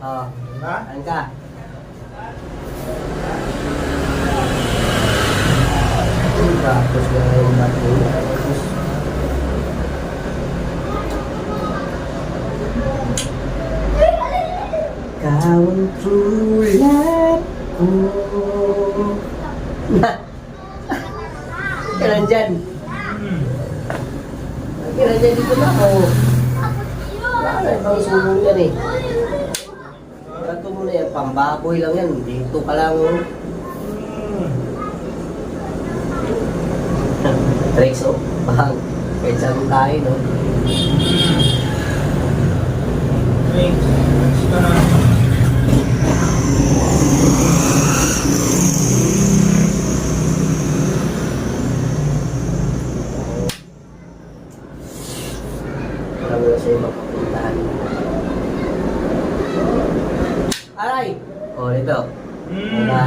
Oh, Ha? saan ka? Tapos na yung bato. Tapos, ikaw ang true love ko. Ka nandyan. Ka nandyan, dito na ako. Wala na ibang sulong yan eh. Ito mo na yan, pambaboy lang yan. Dito ka lang. Tricks oh, bahang. Kahit saan tayo, no? Ito na. Wala mo na sa'yo mapapuntahan. Aray! Oh, ito. Wala.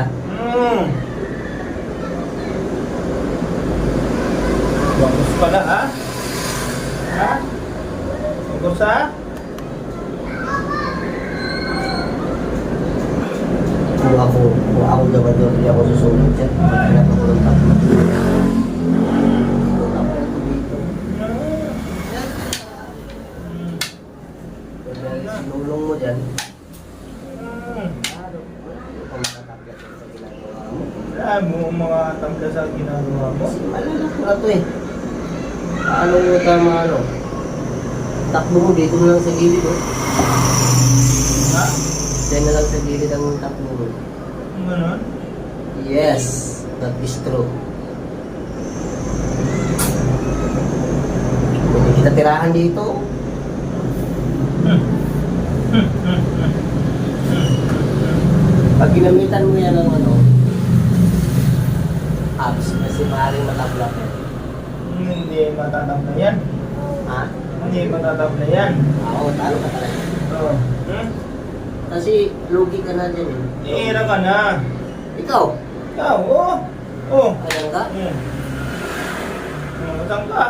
Bagus pala, ha? Ha? Bagus, ha? Kung ako gabador, hindi ako susunod dyan. Maghanap ako ng tatlo. Sinulong mo dyan. Kung makatablat yan sa ginagawa mo. Wala mo mga tabla sa ginagawa mo. Kasi malalak na ito eh. Paano mo tama ano? Takbo mo dito na lang sa gilid oh. Ha? Diyan na lang sa gilid ang takbo mo. Ganon? Yes, that is true. Hindi kita tirahan dito. Pag ginamitan mo yan ng ano, apps, kasi maaaring matabla yan. Hindi matatabla yan. Ha? Hindi matatabla yan. Oo, talo ka talaga. Oo. Kasi lugi ka na dyan eh. Iira ka na. Ikaw, Ikaw, oo. Oo. ayan ka? Saan ka?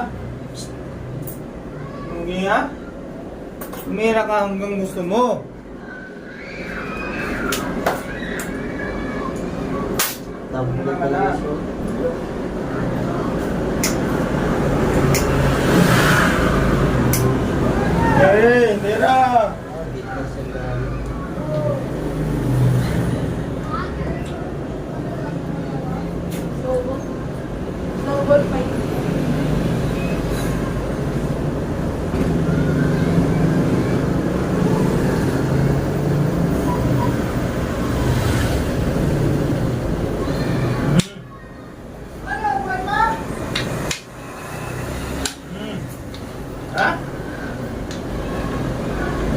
Hindi ha? Umira ka hanggang gusto mo. Tapos na pala. Hey, Mira! Snowball fight. Ha?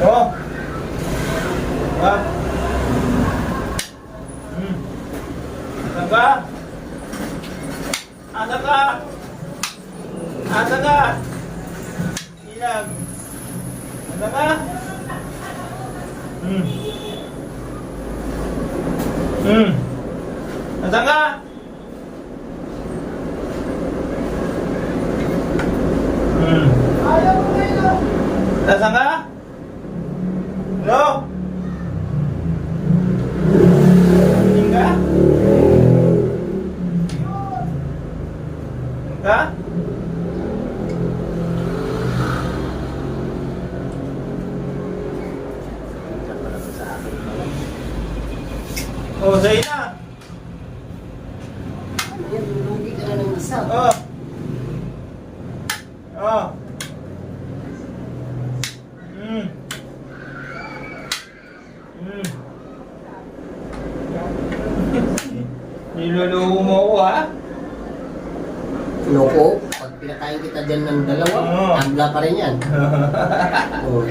Oh. Ha? Asa ka? Asa ka? Asa ka? Ilag. Asa ka? Asa ka? Asa ka? Hello? Tingin ka? Ka? Oh, sa'yo na. Yan, lugi ka na ng isa. Oh. Oh. Niloloko mo ako, ha? Loko, pag pinakain kita dyan ng dalawa, Oo. tabla pa rin yan. Oo.